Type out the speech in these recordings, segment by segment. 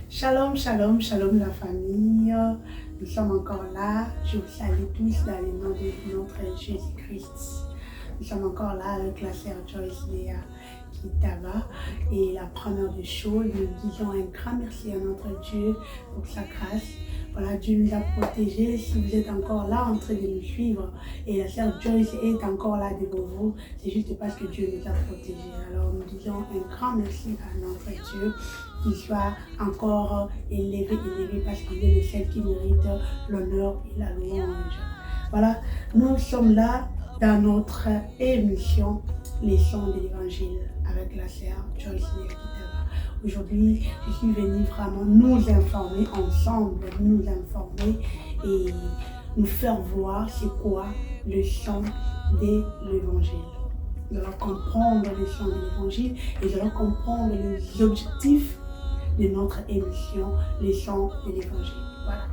Shalom, shalom, shalom la famille. Nous sommes encore là. Je vous salue tous dans le nom de notre Jésus-Christ. Nous sommes encore là avec la sœur Joyce Léa Kitaba. Et la première des choses, nous disons un grand merci à notre Dieu pour sa grâce. Voilà, Dieu nous a protégés. Si vous êtes encore là en train de nous suivre et la sœur Joyce est encore là devant vous, c'est juste parce que Dieu nous a protégés. Alors nous disons un grand merci à notre Dieu, qu'il soit encore élevé, parce qu'il est le seul qui mérite l'honneur et la louange. Voilà, nous sommes là dans notre émission Leçons de l'Évangile avec la sœur Joyce Léa Kitaba. Aujourd'hui, je suis venue vraiment nous informer ensemble, nous informer et nous faire voir c'est quoi le chant de l'Évangile. Nous allons comprendre le chant de l'Évangile et nous allons comprendre les objectifs de notre émission, les chants de l'Évangile. Voilà.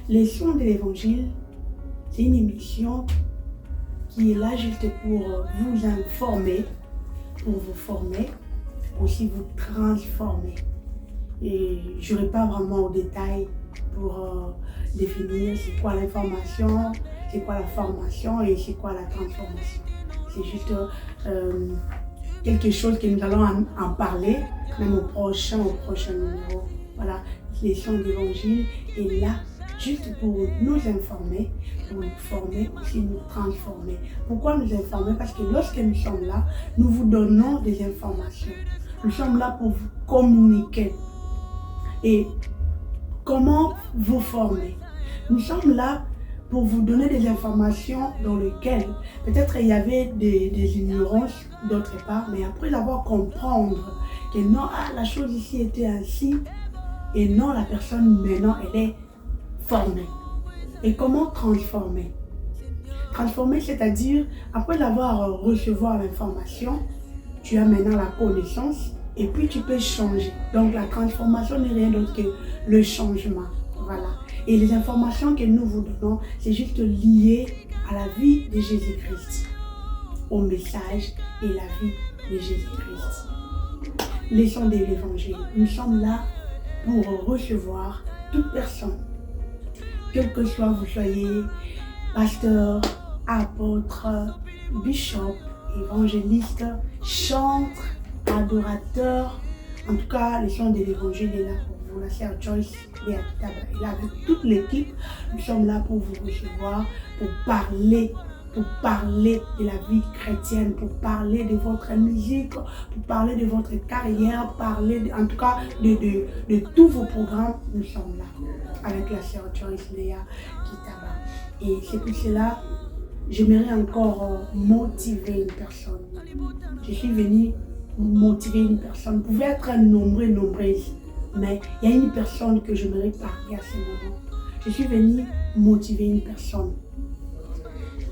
Les chants de l'Évangile, c'est une émission qui est là juste pour vous informer, pour vous former, aussi vous transformer. Et je n'irai pas vraiment au détail pour définir c'est quoi l'information, c'est quoi la formation et c'est quoi la transformation. C'est juste quelque chose que nous allons en parler, même au prochain numéro. Voilà, les chants d'évangile est là juste pour nous informer, pour nous former, aussi nous transformer. Pourquoi nous informer? Parce que lorsque nous sommes là, nous vous donnons des informations. Nous sommes là pour vous communiquer. Et comment vous former? Nous sommes là pour vous donner des informations dans lesquelles peut-être il y avait des ignorances d'autre part, mais après avoir comprendre que non, la chose ici était ainsi, et non, la personne maintenant elle est formée. Et comment transformer? Transformer, c'est-à-dire après avoir recevoir l'information, tu as maintenant la connaissance et puis tu peux changer. Donc la transformation n'est rien d'autre que le changement. Voilà. Et les informations que nous vous donnons, c'est juste lié à la vie de Jésus-Christ, au message et la vie de Jésus-Christ. Leçons de l'Évangile. Nous sommes là pour recevoir toute personne, quel que soit vous soyez pasteur, apôtre, bishop, évangéliste, chantre, adorateur. En tout cas, les chants de l'Évangile est là pour vous. La sœur Joyce Léa Kitaba est là avec toute l'équipe. Nous sommes là pour vous recevoir, pour parler de la vie chrétienne, pour parler de votre musique, pour parler de votre carrière, en tout cas de tous vos programmes. Nous sommes là avec la sœur Joyce Léa Kitaba. Et c'est pour cela j'aimerais encore motiver une personne. Je suis venue motiver une personne. Vous pouvez être nombreux, nombreuses, mais il y a une personne que j'aimerais parler à ce moment. Je suis venue motiver une personne.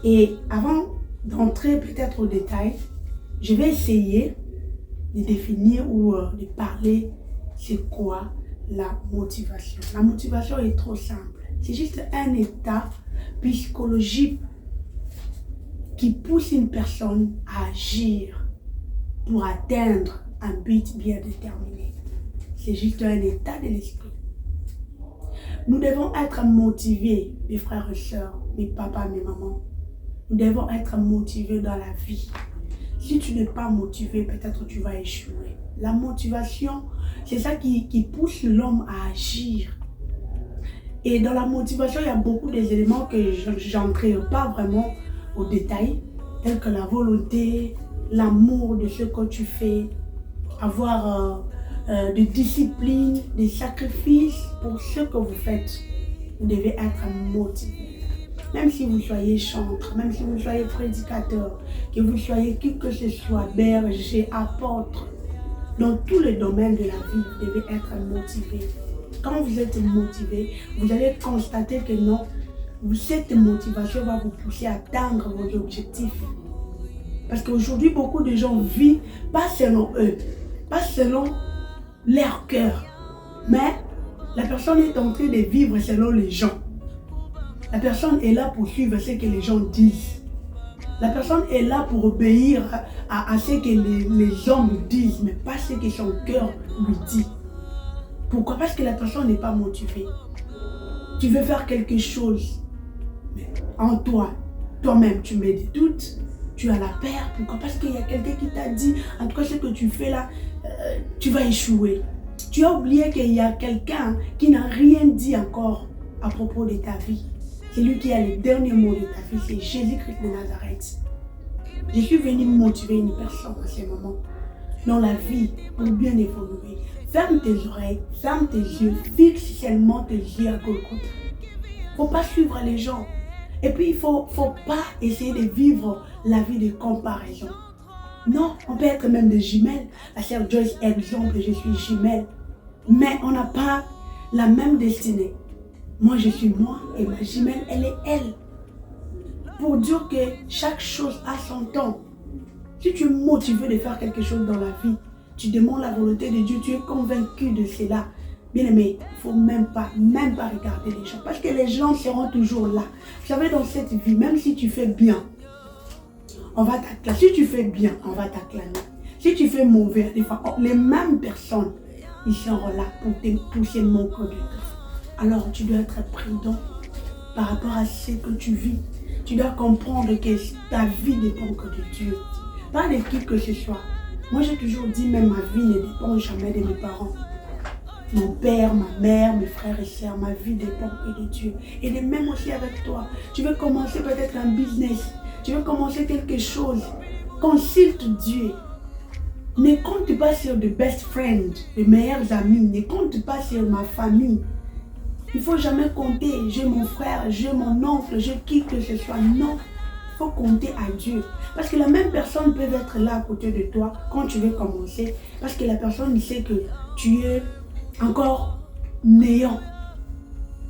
Et avant d'entrer peut-être au détail, je vais essayer de définir ou de parler c'est quoi la motivation. La motivation est trop simple. C'est juste un état psychologique qui pousse une personne à agir pour atteindre un but bien déterminé. C'est juste un état de l'esprit. Nous devons être motivés, mes frères et sœurs, mes papas, mes mamans. Nous devons être motivés dans la vie. Si tu n'es pas motivé, peut-être tu vas échouer. La motivation, c'est ça qui pousse l'homme à agir. Et dans la motivation, il y a beaucoup d'éléments que je n'entrerai pas vraiment au détail, tels que la volonté, l'amour de ce que tu fais, avoir de discipline, des sacrifices pour ce que vous faites. Vous devez être motivé. Même si vous soyez chanteur, même si vous soyez prédicateur, que vous soyez qui que ce soit, berger, apôtre, dans tous les domaines de la vie, vous devez être motivé. Quand vous êtes motivé, vous allez constater que non, cette motivation va vous pousser à atteindre vos objectifs. Parce qu'aujourd'hui, beaucoup de gens vivent pas selon eux, pas selon leur cœur, mais la personne est en train de vivre selon les gens. La personne est là pour suivre ce que les gens disent. La personne est là pour obéir à ce que les hommes disent, mais pas ce que son cœur lui dit. Pourquoi? Parce que la personne n'est pas motivée. Tu veux faire quelque chose, mais en toi, toi-même, tu mets des doutes, tu as la peur. Pourquoi? Parce qu'il y a quelqu'un qui t'a dit, en tout cas, ce que tu fais là, tu vas échouer. Tu as oublié qu'il y a quelqu'un qui n'a rien dit encore à propos de ta vie. C'est lui qui a les derniers mots de ta vie, c'est Jésus-Christ de Nazareth. Je suis venu motiver une personne à ce moment dans la vie pour bien évoluer. Ferme tes oreilles, ferme tes yeux, fixe seulement tes yeux à Golgotha. Il ne faut pas suivre les gens. Et puis, il ne faut pas essayer de vivre la vie de comparaison. Non, on peut être même des jumelles. La sœur Joyce, exemple, je suis jumelle. Mais on n'a pas la même destinée. Moi, je suis moi et ma jumelle, elle est elle. Pour dire que chaque chose a son temps. Si tu es motivé de faire quelque chose dans la vie, tu demandes la volonté de Dieu, tu es convaincu de cela. Bien aimé, il ne faut même pas regarder les gens. Parce que les gens seront toujours là. Vous savez, dans cette vie, même si tu fais bien, on va t'acclamer. Si tu fais bien, on va t'acclamer. Si tu fais mauvais, des fois, les mêmes personnes, ils seront là pour te pousser mon code. Alors, tu dois être prudent par rapport à ce que tu vis. Tu dois comprendre que ta vie dépend que de Dieu. Pas de qui que ce soit. Moi, j'ai toujours dit, même ma vie ne dépend jamais de mes parents. Mon père, ma mère, mes frères et sœurs, ma vie dépend que de Dieu. Et de même aussi avec toi. Tu veux commencer peut-être un business. Tu veux commencer quelque chose. Consulte Dieu. Ne compte pas sur de best friends, les meilleurs amis. Ne compte pas sur ma famille. Il ne faut jamais compter. J'ai mon frère, j'ai mon oncle, j'ai qui que ce soit. Non. Il faut compter à Dieu. Parce que la même personne peut être là à côté de toi quand tu veux commencer. Parce que la personne sait que tu es encore néant.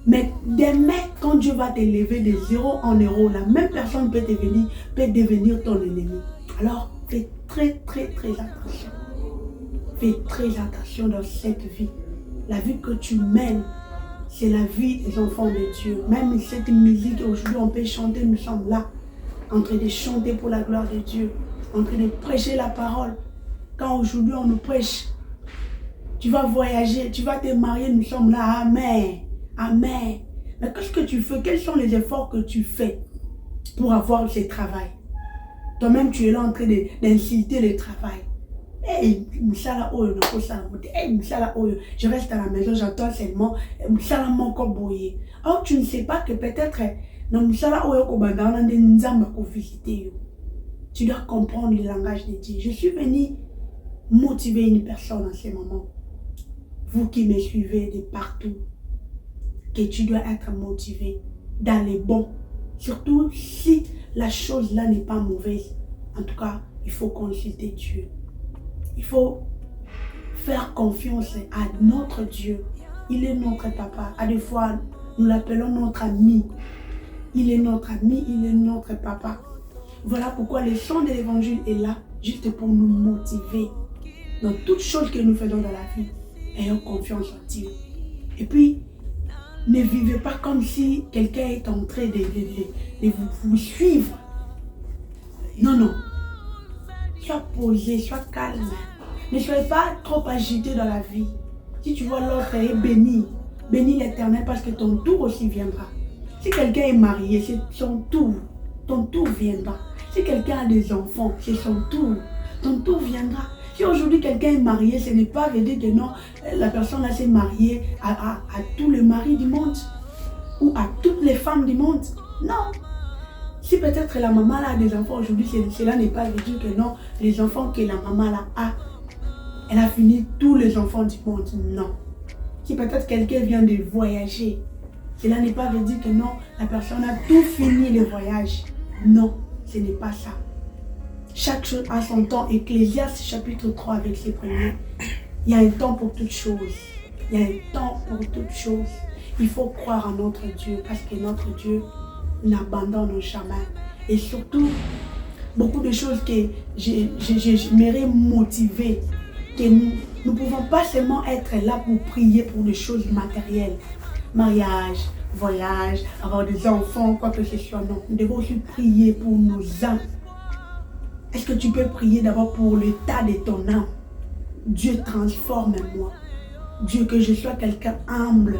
Mais demain, quand Dieu va t'élever de 0 en 0, la même personne peut devenir ton ennemi. Alors, fais très attention. Fais très attention dans cette vie. La vie que tu mènes, c'est la vie des enfants de Dieu. Même cette musique, aujourd'hui, on peut chanter, nous sommes là, en train de chanter pour la gloire de Dieu, en train de prêcher la parole. Quand aujourd'hui, on nous prêche, tu vas voyager, tu vas te marier, nous sommes là, amen, amen. Mais qu'est-ce que tu fais? Quels sont les efforts que tu fais pour avoir ce travail? Toi-même, tu es là en train d'inciter le travail. Hey, je reste à la maison, j'entends seulement or tu ne sais pas que peut-être tu dois comprendre le langage de Dieu. Je suis venu motiver une personne en ce moment. Vous qui me suivez de partout, que tu dois être motivé dans les bons. Surtout si la chose là n'est pas mauvaise. En tout cas, il faut consulter Dieu. Il faut faire confiance à notre Dieu. Il est notre papa. À des fois, nous l'appelons notre ami. Il est notre ami, il est notre papa. Voilà pourquoi le son de l'évangile est là, juste pour nous motiver dans toutes choses que nous faisons dans la vie. Ayons confiance en Dieu. Et puis, ne vivez pas comme si quelqu'un est en train de vous suivre. Non, non. Sois posé, sois calme. Ne soyez pas trop agité dans la vie. Si tu vois l'autre est béni, bénis l'Éternel parce que ton tour aussi viendra. Si quelqu'un est marié, c'est son tour. Ton tour viendra. Si quelqu'un a des enfants, c'est son tour. Ton tour viendra. Si aujourd'hui quelqu'un est marié, ce n'est pas dire que non, la personne là s'est mariée à tous les maris du monde ou à toutes les femmes du monde. Non. Si peut-être la maman là a des enfants aujourd'hui, cela n'est pas dire que non, les enfants que la maman là a, elle a fini tous les enfants du monde. Non. Si peut-être quelqu'un vient de voyager, cela n'est pas dire que non, la personne a tout fini le voyage. Non, ce n'est pas ça. Chaque chose a son temps. Ecclésiaste chapitre 3 verset 1er. Il y a un temps pour toutes choses. Il y a un temps pour toutes choses. Il faut croire en notre Dieu parce que notre Dieu n'abandonne jamais. Et surtout, beaucoup de choses que j'aimerais motiver. Que nous ne pouvons pas seulement être là pour prier pour des choses matérielles. Mariage, voyage, avoir des enfants, quoi que ce soit. Non, nous devons aussi prier pour nos âmes. Est-ce que tu peux prier d'abord pour l'état de ton âme? Dieu transforme-moi. Dieu, que je sois quelqu'un humble,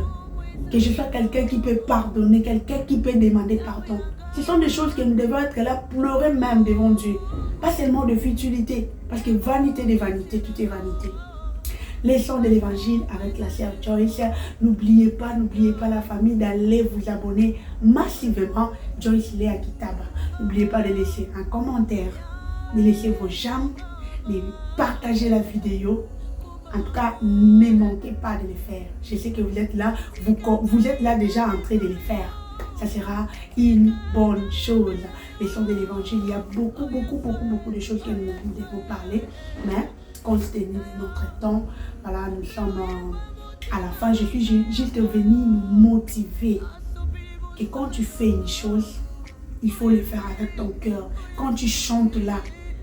que je sois quelqu'un qui peut pardonner, quelqu'un qui peut demander pardon. Ce sont des choses que nous devons être là, pleurer même devant Dieu. Pas seulement de futilité, parce que vanité de vanité, tout est vanité. Les sons de l'évangile avec la sœur Joyce. N'oubliez pas la famille d'aller vous abonner massivement. Joyce Léa Kitaba. N'oubliez pas de laisser un commentaire, de laisser vos j'aime, de partager la vidéo. En tout cas, ne manquez pas de le faire. Je sais que vous êtes là, vous êtes là déjà en train de le faire. Ça sera une bonne chose. Les sons de l'évangile, il y a beaucoup de choses que nous devons parler. Mais compte tenu de notre temps, voilà, nous sommes à la fin. Je suis juste venue nous motiver que quand tu fais une chose, il faut le faire avec ton cœur. Quand tu chantes là,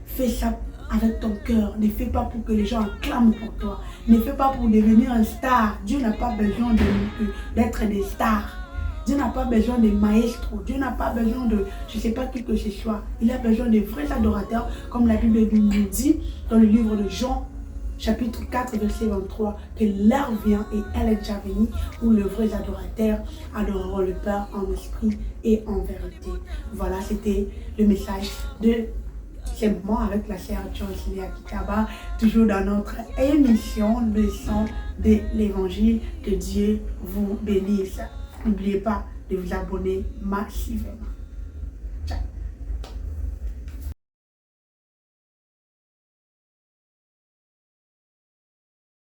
fais ça avec ton cœur. Ne fais pas pour que les gens acclament pour toi. Ne fais pas pour devenir un star. Dieu n'a pas besoin d'être des stars. Dieu n'a pas besoin de maestros. Dieu n'a pas besoin de, je ne sais pas qui que ce soit. Il a besoin de vrais adorateurs, comme la Bible nous dit dans le livre de Jean, chapitre 4, verset 23, que l'heure vient et elle est déjà venue où les vrais adorateurs adoreront le Père en esprit et en vérité. Voilà, c'était le message de ce moment avec la sœur Joyce Léa Kitaba, toujours dans notre émission Le son de l'évangile. Que Dieu vous bénisse. N'oubliez pas de vous abonner massivement.